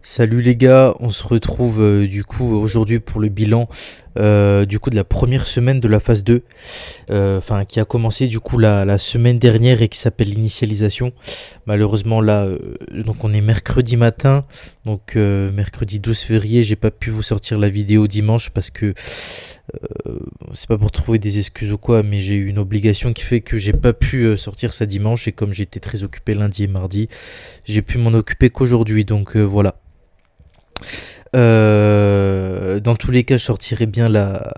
Salut les gars, on se retrouve du coup aujourd'hui pour le bilan de la première semaine de la phase 2, qui a commencé du coup la semaine dernière et qui s'appelle l'initialisation. Malheureusement là, donc on est mercredi matin, donc mercredi 12 février, j'ai pas pu vous sortir la vidéo dimanche parce que c'est pas pour trouver des excuses ou quoi, mais j'ai eu une obligation qui fait que j'ai pas pu sortir ça dimanche et comme j'étais très occupé lundi et mardi, j'ai pu m'en occuper qu'aujourd'hui, donc voilà. Dans tous les cas, je sortirai bien la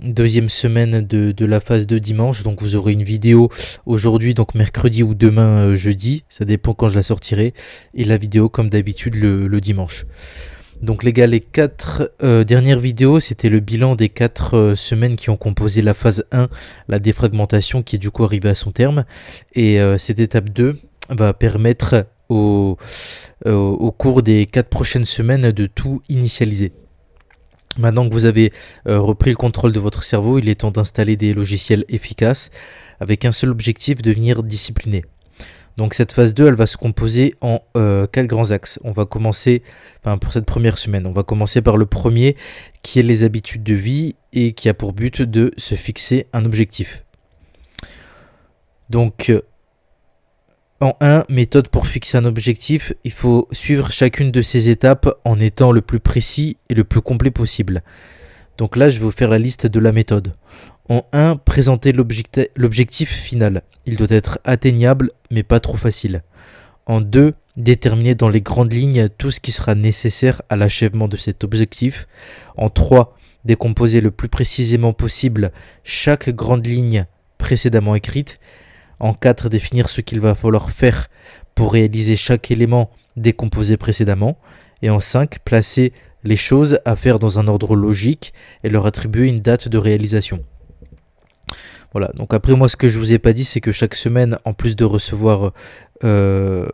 deuxième semaine de la phase de dimanche. Donc vous aurez une vidéo aujourd'hui, donc mercredi ou demain jeudi. Ça dépend quand je la sortirai. Et la vidéo comme d'habitude le dimanche. Donc les gars, les 4 dernières vidéos, c'était le bilan des 4 semaines qui ont composé la phase 1, la défragmentation qui est du coup arrivée à son terme. Et cette étape 2 va permettre au cours des 4 prochaines semaines de tout initialiser. Maintenant que vous avez repris le contrôle de votre cerveau, il est temps d'installer des logiciels efficaces avec un seul objectif, devenir discipliné. Donc cette phase 2, elle va se composer en 4 grands axes. On va commencer, pour cette première semaine, on va commencer par le premier qui est les habitudes de vie et qui a pour but de se fixer un objectif. Donc en 1, méthode pour fixer un objectif, il faut suivre chacune de ces étapes en étant le plus précis et le plus complet possible. Donc là, je vais vous faire la liste de la méthode. En 1, présenter l'objectif final. Il doit être atteignable, mais pas trop facile. En 2, déterminer dans les grandes lignes tout ce qui sera nécessaire à l'achèvement de cet objectif. En 3, décomposer le plus précisément possible chaque grande ligne précédemment écrite. En 4, définir ce qu'il va falloir faire pour réaliser chaque élément décomposé précédemment. Et en 5, placer les choses à faire dans un ordre logique et leur attribuer une date de réalisation. Voilà, donc après moi ce que je vous ai pas dit c'est que chaque semaine, en plus de recevoir un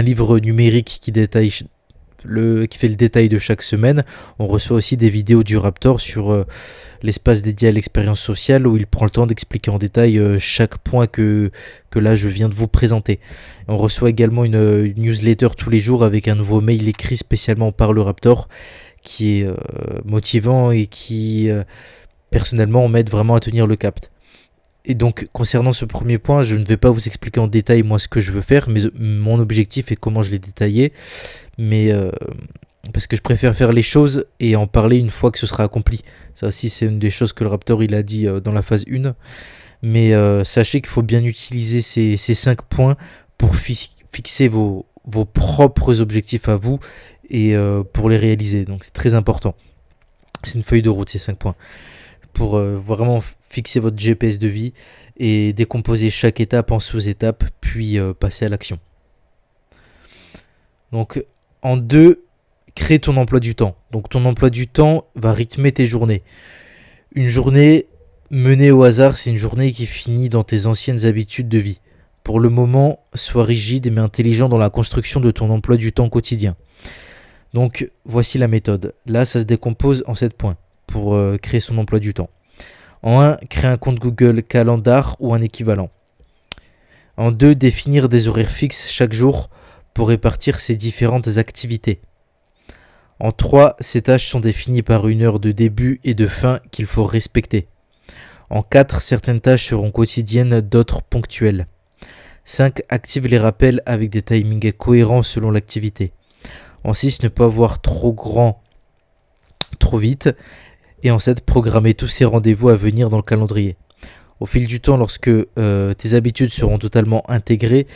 livre numérique qui détaille qui fait le détail de chaque semaine, on reçoit aussi des vidéos du Raptor sur l'espace dédié à l'expérience sociale où il prend le temps d'expliquer en détail chaque point que là je viens de vous présenter. On reçoit également une newsletter tous les jours avec un nouveau mail écrit spécialement par le Raptor qui est motivant et qui personnellement m'aide vraiment à tenir le cap. Et donc concernant ce premier point, je ne vais pas vous expliquer en détail moi ce que je veux faire, mais mon objectif et comment je l'ai détaillé, mais parce que je préfère faire les choses et en parler une fois que ce sera accompli. Ça aussi c'est une des choses que le Raptor il a dit dans la phase 1, mais sachez qu'il faut bien utiliser ces 5 points pour fixer vos propres objectifs à vous et pour les réaliser, donc c'est très important. C'est une feuille de route ces 5 points pour vraiment fixer votre GPS de vie et décomposer chaque étape en sous-étapes, puis passer à l'action. Donc en 2, crée ton emploi du temps. Donc ton emploi du temps va rythmer tes journées. Une journée menée au hasard, c'est une journée qui finit dans tes anciennes habitudes de vie. Pour le moment, sois rigide mais intelligent dans la construction de ton emploi du temps quotidien. Donc voici la méthode. Là, ça se décompose en 7 points pour créer son emploi du temps. En 1, créer un compte Google Calendar ou un équivalent. En 2, définir des horaires fixes chaque jour pour répartir ses différentes activités. En 3, ces tâches sont définies par une heure de début et de fin qu'il faut respecter. En 4, certaines tâches seront quotidiennes, d'autres ponctuelles. 5, active les rappels avec des timings cohérents selon l'activité. En 6, ne pas voir trop grand trop vite. Et en 7, programmer tous ces rendez-vous à venir dans le calendrier. Au fil du temps, lorsque tes habitudes seront totalement intégrées,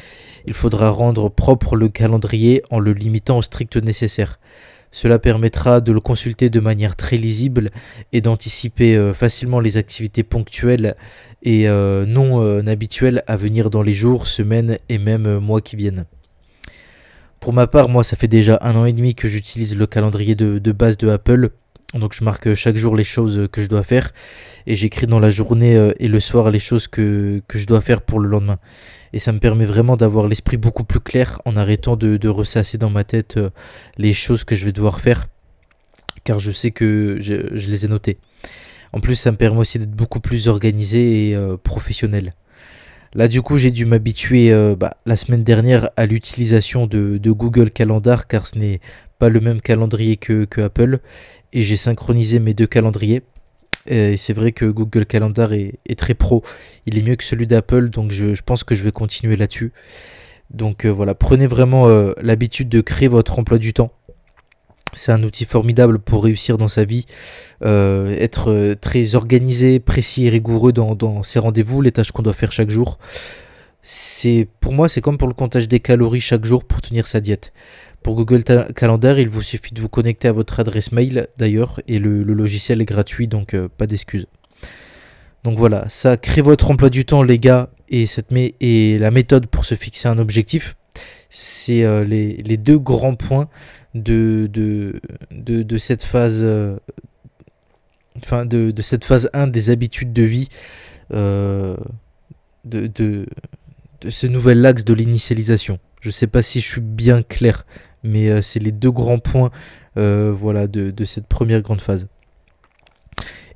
il faudra rendre propre le calendrier en le limitant au strict nécessaire. Cela permettra de le consulter de manière très lisible et d'anticiper facilement les activités ponctuelles et non habituelles à venir dans les jours, semaines et même mois qui viennent. Pour ma part, moi, ça fait déjà 1 an et demi que j'utilise le calendrier de base de Apple. Donc je marque chaque jour les choses que je dois faire et j'écris dans la journée et le soir les choses que je dois faire pour le lendemain. Et ça me permet vraiment d'avoir l'esprit beaucoup plus clair en arrêtant de ressasser dans ma tête les choses que je vais devoir faire car je sais que je les ai notées. En plus, ça me permet aussi d'être beaucoup plus organisé et professionnel. Là, du coup, j'ai dû m'habituer la semaine dernière à l'utilisation de Google Calendar car ce n'est pas le même calendrier que Apple. Et j'ai synchronisé mes deux calendriers. Et c'est vrai que Google Calendar est très pro. Il est mieux que celui d'Apple, donc je pense que je vais continuer là-dessus. Donc voilà, prenez vraiment l'habitude de créer votre emploi du temps. C'est un outil formidable pour réussir dans sa vie, être très organisé, précis et rigoureux dans ses rendez-vous, les tâches qu'on doit faire chaque jour. Pour moi, c'est comme pour le comptage des calories chaque jour pour tenir sa diète. Pour Google Calendar, il vous suffit de vous connecter à votre adresse mail d'ailleurs, et le logiciel est gratuit, donc pas d'excuses. Donc voilà, ça crée votre emploi du temps les gars, et la méthode pour se fixer un objectif. C'est les deux grands points de cette phase, de cette phase 1 des habitudes de vie, euh, de ce nouvel axe de l'initialisation. Je ne sais pas si je suis bien clair, mais c'est les deux grands points voilà, de cette première grande phase.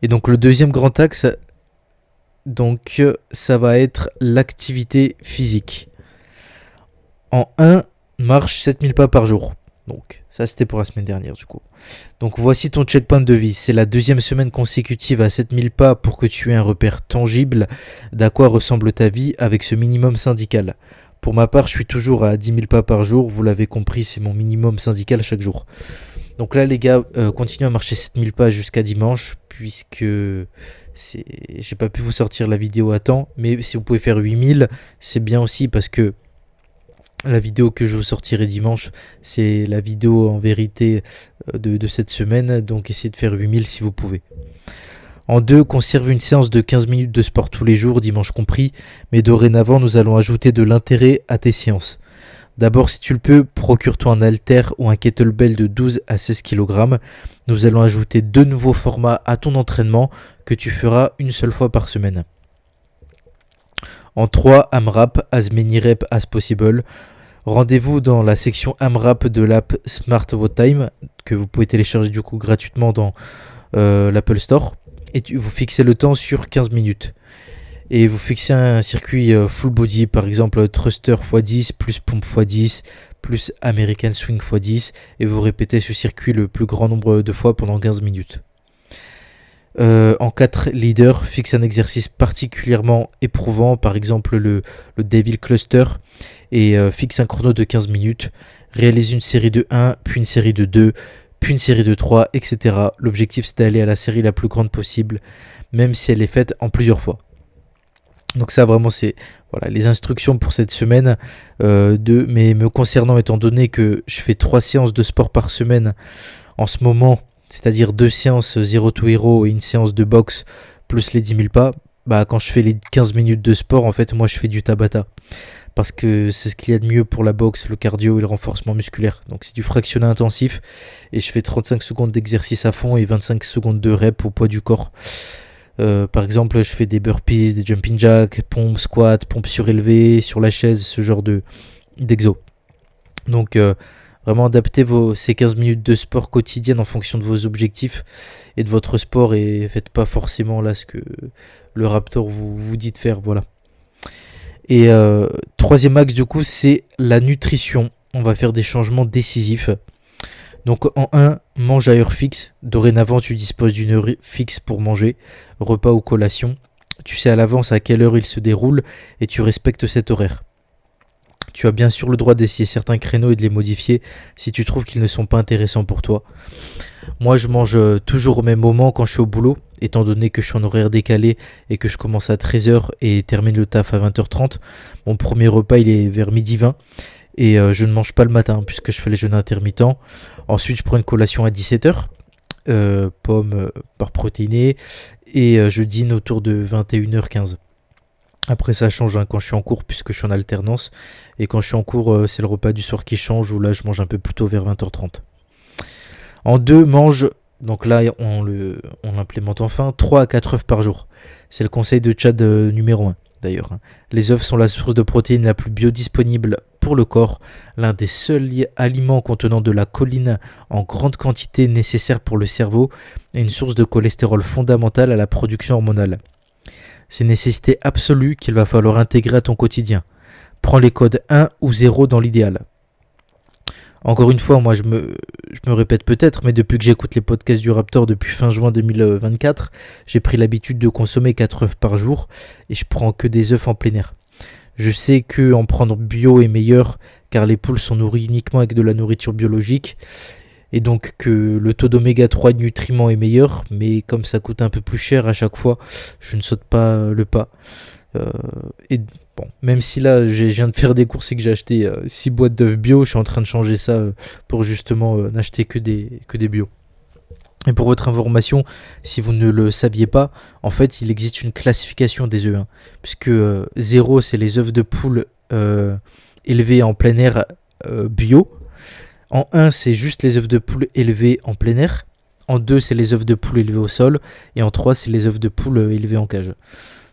Et donc le deuxième grand axe, donc, ça va être l'activité physique. En 1, marche 7000 pas par jour. Donc ça c'était pour la semaine dernière du coup. Donc voici ton checkpoint de vie. C'est la deuxième semaine consécutive à 7000 pas pour que tu aies un repère tangible d'à quoi ressemble ta vie avec ce minimum syndical. Pour ma part, je suis toujours à 10 000 pas par jour. Vous l'avez compris, c'est mon minimum syndical chaque jour. Donc là les gars, continuez à marcher 7000 pas jusqu'à dimanche puisque j'ai pas pu vous sortir la vidéo à temps. Mais si vous pouvez faire 8000, c'est bien aussi parce que la vidéo que je vous sortirai dimanche, c'est la vidéo en vérité de cette semaine. Donc essayez de faire 8000 si vous pouvez. En 2, conserve une séance de 15 minutes de sport tous les jours, dimanche compris. Mais dorénavant, nous allons ajouter de l'intérêt à tes séances. D'abord, si tu le peux, procure-toi un haltère ou un kettlebell de 12 à 16 kg. Nous allons ajouter 2 nouveaux formats à ton entraînement que tu feras une seule fois par semaine. En 3, AMRAP, as many reps as possible. Rendez-vous dans la section AMRAP de l'app Smart Watch Time, que vous pouvez télécharger du coup gratuitement dans l'Apple Store. Et vous fixez le temps sur 15 minutes. Et vous fixez un circuit full body, par exemple thruster x10, plus pompe x10, plus American swing x10. Et vous répétez ce circuit le plus grand nombre de fois pendant 15 minutes. En 4, leader, fixe un exercice particulièrement éprouvant, par exemple le Devil Cluster, et fixe un chrono de 15 minutes. Réalise une série de 1, puis une série de 2, puis une série de 3, etc. L'objectif c'est d'aller à la série la plus grande possible, même si elle est faite en plusieurs fois. Donc ça vraiment c'est voilà, les instructions pour cette semaine. Mais me concernant, étant donné que je fais 3 séances de sport par semaine en ce moment, c'est-à-dire 2 séances Zero to Hero et une séance de boxe plus les 10 000 pas, quand je fais les 15 minutes de sport, en fait moi je fais du Tabata. Parce que c'est ce qu'il y a de mieux pour la boxe, le cardio et le renforcement musculaire. Donc c'est du fractionné intensif et je fais 35 secondes d'exercice à fond et 25 secondes de rep au poids du corps. Par exemple, je fais des burpees, des jumping jacks, pompes, squats, pompes surélevées, sur la chaise, ce genre d'exo. Donc vraiment adaptez ces 15 minutes de sport quotidienne en fonction de vos objectifs et de votre sport et faites pas forcément là ce que le Raptor vous dit de faire, voilà. Et troisième axe du coup, c'est la nutrition. On va faire des changements décisifs. Donc en 1, mange à heure fixe. Dorénavant, tu disposes d'une heure fixe pour manger, repas ou collation. Tu sais à l'avance à quelle heure il se déroule et tu respectes cet horaire. Tu as bien sûr le droit d'essayer certains créneaux et de les modifier si tu trouves qu'ils ne sont pas intéressants pour toi. Moi, je mange toujours au même moment quand je suis au boulot, étant donné que je suis en horaire décalé et que je commence à 13h et termine le taf à 20h30. Mon premier repas, il est vers 12h20 et je ne mange pas le matin puisque je fais les jeûnes intermittents. Ensuite, je prends une collation à 17h, pommes par protéinée, et je dîne autour de 21h15. Après ça change quand je suis en cours puisque je suis en alternance. Et quand je suis en cours, c'est le repas du soir qui change où là je mange un peu plus tôt vers 20h30. En 2, mange, donc là on l'implémente enfin, 3 à 4 œufs par jour. C'est le conseil de Chad numéro 1 d'ailleurs. Les œufs sont la source de protéines la plus biodisponible pour le corps, l'un des seuls aliments contenant de la choline en grande quantité nécessaire pour le cerveau et une source de cholestérol fondamentale à la production hormonale. C'est une nécessité absolue qu'il va falloir intégrer à ton quotidien. Prends les codes 1 ou 0 dans l'idéal. Encore une fois, moi je me répète peut-être, mais depuis que j'écoute les podcasts du Raptor depuis fin juin 2024, j'ai pris l'habitude de consommer 4 œufs par jour et je prends que des œufs en plein air. Je sais que en prendre bio est meilleur car les poules sont nourries uniquement avec de la nourriture biologique et donc que le taux d'oméga 3 de nutriments est meilleur, mais comme ça coûte un peu plus cher à chaque fois, je ne saute pas le pas. Et bon, même si là je viens de faire des courses et que j'ai acheté 6 boîtes d'œufs bio, je suis en train de changer ça pour justement n'acheter que des bio. Et pour votre information, si vous ne le saviez pas, en fait il existe une classification des œufs, hein, puisque 0 c'est les œufs de poule élevés en plein air bio. En 1 c'est juste les œufs de poule élevés en plein air. En 2 c'est les œufs de poule élevés au sol. Et en 3 c'est les œufs de poule élevés en cage.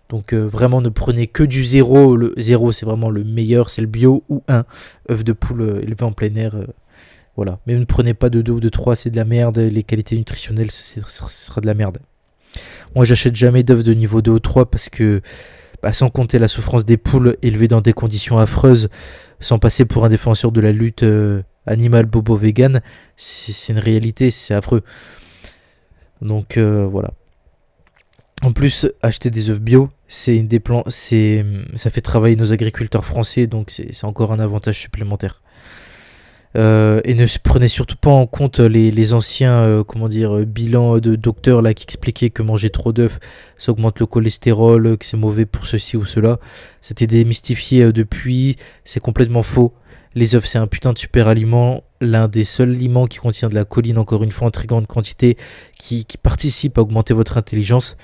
Donc vraiment ne prenez que du 0. Le 0 c'est vraiment le meilleur, c'est le bio. Ou 1 œuf de poule élevé en plein air. Voilà. Mais ne prenez pas de 2 ou de 3, c'est de la merde. Les qualités nutritionnelles, ce sera de la merde. Moi j'achète jamais d'œufs de niveau 2 ou 3 parce que sans compter la souffrance des poules élevées dans des conditions affreuses, sans passer pour un défenseur de la lutte animal bobo vegan, c'est une réalité, c'est affreux. Donc voilà. En plus, acheter des œufs bio, ça fait travailler nos agriculteurs français, donc c'est encore un avantage supplémentaire. Et ne prenez surtout pas en compte les anciens bilans de docteurs là qui expliquaient que manger trop d'œufs ça augmente le cholestérol, que c'est mauvais pour ceci ou cela. C'était démystifié depuis, c'est complètement faux. Les œufs c'est un putain de super aliment, l'un des seuls aliments qui contient de la choline, encore une fois en très grande quantité, qui participe à augmenter votre intelligence.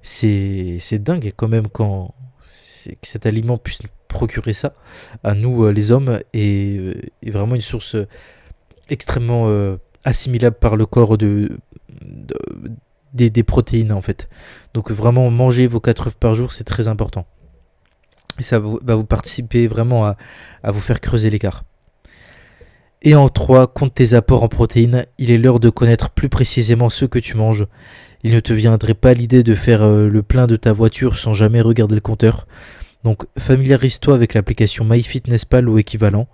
C'est dingue quand même que cet aliment puisse procurer ça à nous les hommes est vraiment une source extrêmement assimilable par le corps des protéines en fait. Donc vraiment manger vos 4 œufs par jour c'est très important. Et ça va vous participer vraiment à vous faire creuser l'écart. Et en 3, compte tes apports en protéines. Il est l'heure de connaître plus précisément ce que tu manges. Il ne te viendrait pas l'idée de faire le plein de ta voiture sans jamais regarder le compteur. Donc familiarise-toi avec l'application MyFitnessPal ou équivalent.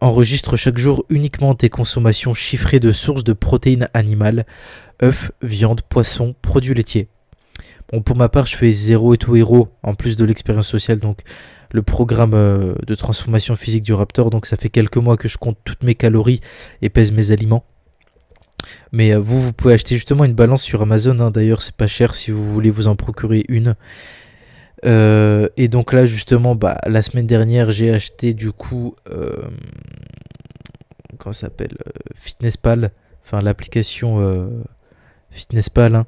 Enregistre chaque jour uniquement tes consommations chiffrées de sources de protéines animales, œufs, viande, poissons, produits laitiers. Bon, pour ma part, je fais Zero to Hero en plus de l'expérience sociale, donc le programme de transformation physique du Raptor. Donc ça fait quelques mois que je compte toutes mes calories et pèse mes aliments. Mais vous pouvez acheter justement une balance sur Amazon, hein. D'ailleurs c'est pas cher si vous voulez vous en procurer une. Et donc là justement la semaine dernière j'ai acheté du coup comment ça s'appelle, FitnessPal, enfin l'application FitnessPal, hein.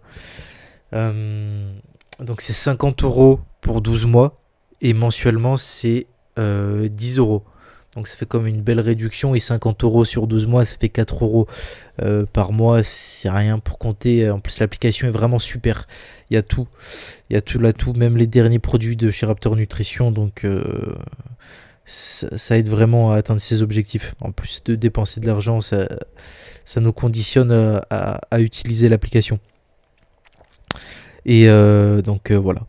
Donc c'est 50€ pour 12 mois et mensuellement c'est 10€. Donc ça fait comme une belle réduction et 50€ sur 12 mois ça fait 4€ par mois, c'est rien pour compter. En plus l'application est vraiment super, il y a tout là, tout, même les derniers produits de chez Raptor Nutrition, donc ça aide vraiment à atteindre ses objectifs. En plus de dépenser de l'argent, ça nous conditionne à utiliser l'application. Et donc voilà.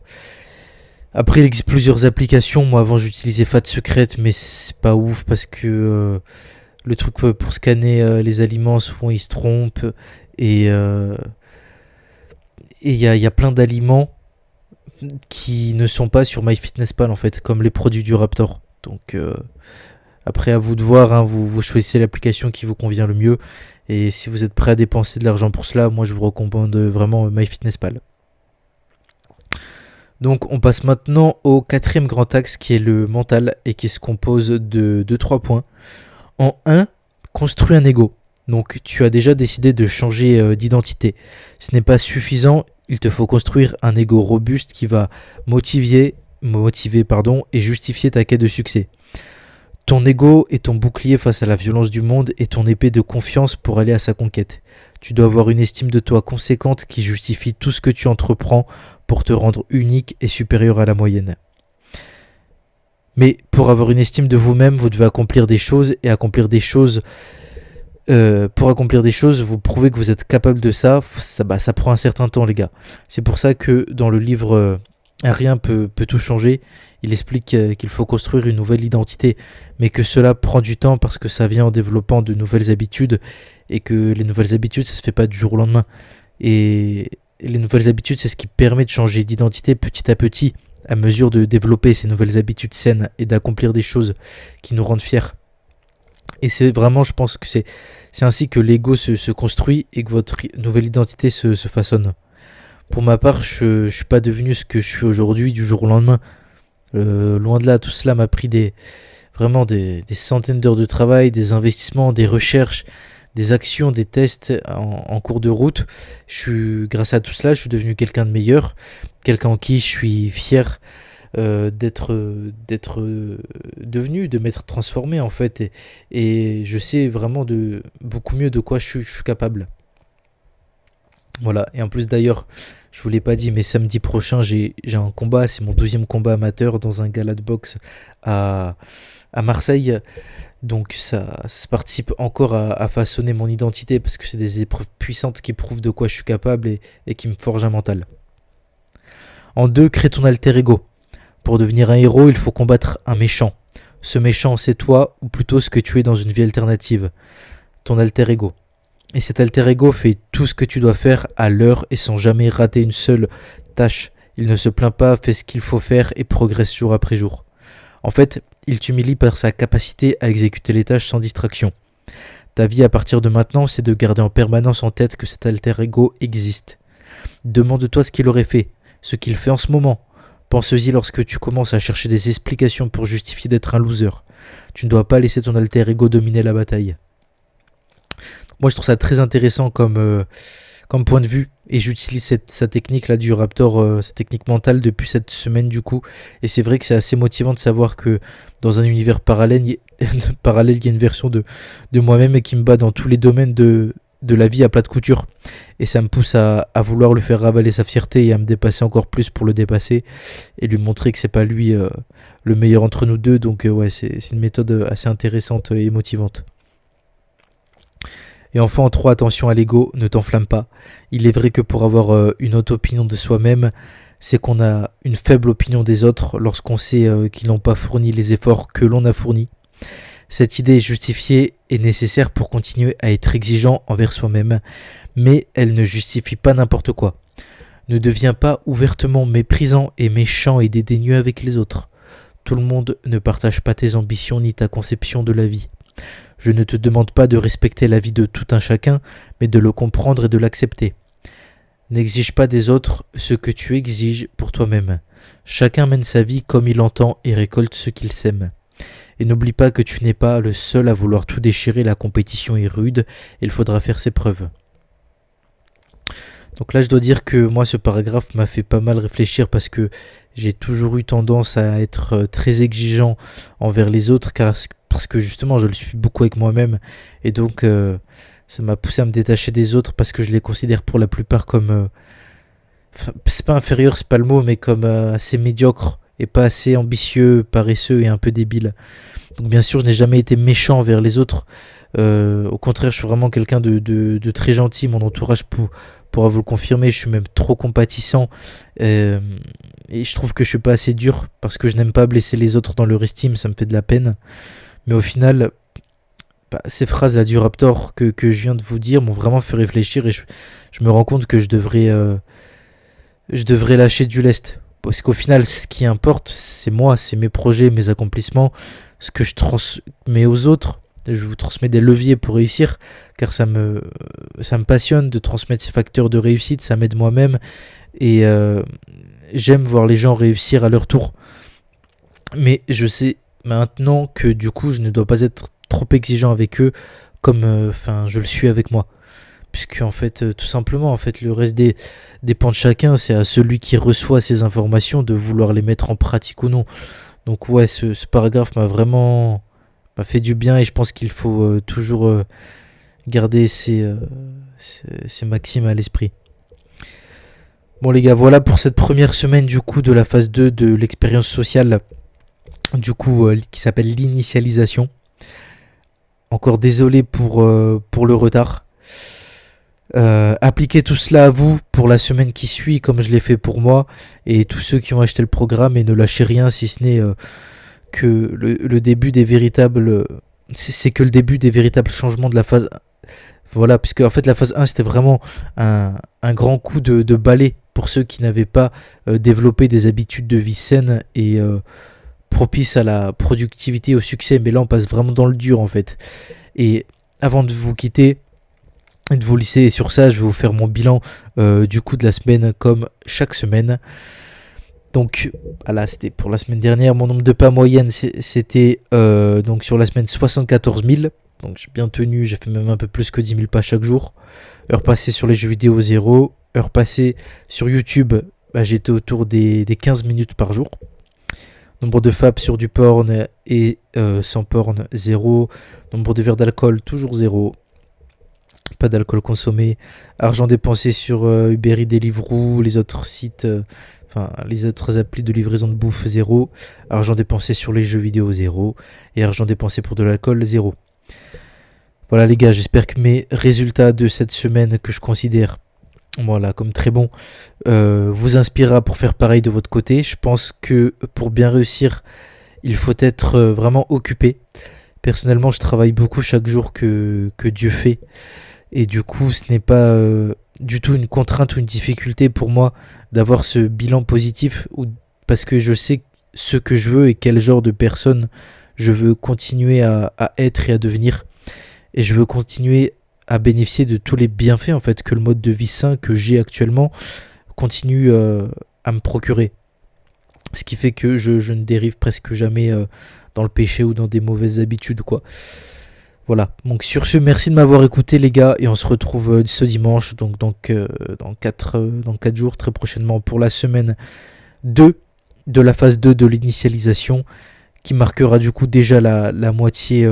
Après, il existe plusieurs applications. Moi, avant, j'utilisais Fat Secret, mais c'est pas ouf parce que le truc pour scanner les aliments, souvent, il se trompe. Et il y a plein d'aliments qui ne sont pas sur MyFitnessPal, en fait, comme les produits du Raptor. Donc, après, à vous de voir, hein, vous choisissez l'application qui vous convient le mieux. Et si vous êtes prêt à dépenser de l'argent pour cela, moi, je vous recommande vraiment MyFitnessPal. Donc on passe maintenant au 4e grand axe qui est le mental et qui se compose de 3 points. En 1, construis un ego. Donc tu as déjà décidé de changer d'identité. Ce n'est pas suffisant, il te faut construire un ego robuste qui va motiver et justifier ta quête de succès. Ton ego est ton bouclier face à la violence du monde et ton épée de confiance pour aller à sa conquête. Tu dois avoir une estime de toi conséquente qui justifie tout ce que tu entreprends pour te rendre unique et supérieur à la moyenne. Mais pour avoir une estime de vous-même, vous devez accomplir des choses, et accomplir des choses pour accomplir des choses, vous prouvez que vous êtes capable de ça, ça prend un certain temps, les gars. C'est pour ça que dans le livre Rien peut tout changer, il explique qu'il faut construire une nouvelle identité, mais que cela prend du temps parce que ça vient en développant de nouvelles habitudes, et que les nouvelles habitudes, ça se fait pas du jour au lendemain. Et les nouvelles habitudes, c'est ce qui permet de changer d'identité petit à petit, à mesure de développer ces nouvelles habitudes saines et d'accomplir des choses qui nous rendent fiers. Et c'est vraiment, je pense que c'est ainsi que l'ego se construit et que votre nouvelle identité se façonne. Pour ma part, je ne suis pas devenu ce que je suis aujourd'hui du jour au lendemain. Loin de là, tout cela m'a pris vraiment des centaines d'heures de travail, des investissements, des recherches, des actions, des tests en cours de route. Grâce à tout cela, je suis devenu quelqu'un de meilleur, quelqu'un en qui je suis fier d'être devenu, de m'être transformé en fait. Et je sais vraiment beaucoup mieux de quoi je suis capable. Voilà, et en plus d'ailleurs, je vous l'ai pas dit, mais samedi prochain, j'ai un combat, c'est mon deuxième combat amateur dans un gala de boxe à, à Marseille. Donc ça participe encore à façonner mon identité parce que c'est des épreuves puissantes qui prouvent de quoi je suis capable et qui me forgent un mental. En 2, crée ton alter ego. Pour devenir un héros, il faut combattre un méchant. Ce méchant, c'est toi, ou plutôt ce que tu es dans une vie alternative. Ton alter ego. Et cet alter ego fait tout ce que tu dois faire à l'heure et sans jamais rater une seule tâche. Il ne se plaint pas, fait ce qu'il faut faire et progresse jour après jour. En fait, il t'humilie par sa capacité à exécuter les tâches sans distraction. Ta vie à partir de maintenant, c'est de garder en permanence en tête que cet alter ego existe. Demande-toi ce qu'il aurait fait, ce qu'il fait en ce moment. Pense-y lorsque tu commences à chercher des explications pour justifier d'être un loser. Tu ne dois pas laisser ton alter ego dominer la bataille. Moi, je trouve ça très intéressant comme point de vue. Et j'utilise sa technique là du Raptor, sa technique mentale depuis cette semaine du coup. Et c'est vrai que c'est assez motivant de savoir que dans un univers parallèle, il y a une version de moi-même qui me bat dans tous les domaines de la vie à plat de couture. Et ça me pousse à vouloir le faire ravaler sa fierté et à me dépasser encore plus pour le dépasser. Et lui montrer que c'est pas lui le meilleur entre nous deux. Donc ouais, c'est une méthode assez intéressante et motivante. Et enfin, en 3, attention à l'ego, ne t'enflamme pas. Il est vrai que pour avoir une haute opinion de soi-même, c'est qu'on a une faible opinion des autres lorsqu'on sait qu'ils n'ont pas fourni les efforts que l'on a fournis. Cette idée est justifiée et nécessaire pour continuer à être exigeant envers soi-même, mais elle ne justifie pas n'importe quoi. Ne deviens pas ouvertement méprisant et méchant et dédaigneux avec les autres. Tout le monde ne partage pas tes ambitions ni ta conception de la vie. Je ne te demande pas de respecter l'avis de tout un chacun, mais de le comprendre et de l'accepter. N'exige pas des autres ce que tu exiges pour toi-même. Chacun mène sa vie comme il entend et récolte ce qu'il sème. Et n'oublie pas que tu n'es pas le seul à vouloir tout déchirer, la compétition est rude, et il faudra faire ses preuves. Donc là, je dois dire que moi, ce paragraphe m'a fait pas mal réfléchir parce que j'ai toujours eu tendance à être très exigeant envers les autres parce que justement, je le suis beaucoup avec moi-même. Et donc, ça m'a poussé à me détacher des autres parce que je les considère pour la plupart comme... c'est pas inférieur, c'est pas le mot, mais comme assez médiocre et pas assez ambitieux, paresseux et un peu débile. Donc bien sûr, je n'ai jamais été méchant envers les autres. Au contraire, je suis vraiment quelqu'un de très gentil. Mon entourage pourra vous le confirmer. Je suis même trop compatissant. Et je trouve que je suis pas assez dur parce que je n'aime pas blesser les autres dans leur estime. Ça me fait de la peine. Mais au final, ces phrases-là du Raptor que je viens de vous dire m'ont vraiment fait réfléchir et je me rends compte que je devrais lâcher du lest. Parce qu'au final, ce qui importe, c'est moi, c'est mes projets, mes accomplissements, ce que je transmets aux autres. Je vous transmets des leviers pour réussir, car ça me passionne de transmettre ces facteurs de réussite, ça m'aide moi-même, et j'aime voir les gens réussir à leur tour. Mais je sais maintenant que du coup, je ne dois pas être trop exigeant avec eux, comme je le suis avec moi. Puisque en fait, tout simplement, en fait, le reste dépend de chacun, c'est à celui qui reçoit ces informations de vouloir les mettre en pratique ou non. Donc ouais, ce paragraphe m'a fait du bien et je pense qu'il faut toujours garder ces maximes à l'esprit. Bon les gars, voilà pour cette première semaine du coup de la phase 2 de l'expérience sociale, du coup qui s'appelle l'initialisation. Encore désolé pour le retard. Appliquez tout cela à vous pour la semaine qui suit, comme je l'ai fait pour moi, et tous ceux qui ont acheté le programme, et ne lâchez rien si ce n'est que le début des véritables... c'est que le début des véritables changements de la phase. Voilà, puisque en fait la phase 1 c'était vraiment un grand coup de balai pour ceux qui n'avaient pas développé des habitudes de vie saines et propices à la productivité et au succès. Mais là on passe vraiment dans le dur en fait. Et avant de vous quitter et de vous laisser sur ça, je vais vous faire mon bilan du coup de la semaine comme chaque semaine. Donc voilà, c'était pour la semaine dernière. Mon nombre de pas moyenne c'était donc sur la semaine 74 000. Donc j'ai bien tenu, j'ai fait même un peu plus que 10 000 pas chaque jour. Heures passées sur les jeux vidéo 0. Heures passées sur YouTube, j'étais autour des 15 minutes par jour. Nombre de FAP sur du porn et sans porn 0. Nombre de verres d'alcool toujours 0. Pas d'alcool consommé. Argent dépensé sur Uber Eats, Deliveroo, les autres sites, les autres applis de livraison de bouffe 0. Argent dépensé sur les jeux vidéo 0. Et argent dépensé pour de l'alcool 0. Voilà les gars, j'espère que mes résultats de cette semaine que je considère comme très bons vous inspirera pour faire pareil de votre côté. Je pense que pour bien réussir, il faut être vraiment occupé. Personnellement, je travaille beaucoup chaque jour que Dieu fait. Et du coup, ce n'est pas du tout une contrainte ou une difficulté pour moi d'avoir ce bilan positif parce que je sais ce que je veux et quel genre de personne je veux continuer à être et à devenir. Et je veux continuer à bénéficier de tous les bienfaits en fait que le mode de vie sain que j'ai actuellement continue à me procurer. Ce qui fait que je ne dérive presque jamais dans le péché ou dans des mauvaises habitudes quoi. Voilà, donc sur ce, merci de m'avoir écouté les gars, et on se retrouve ce dimanche, donc dans 4 jours très prochainement pour la semaine 2 de la phase 2 de l'initialisation, qui marquera du coup déjà la moitié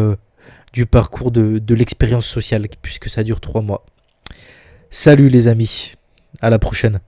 du parcours de l'expérience sociale, puisque ça dure 3 mois. Salut les amis, à la prochaine.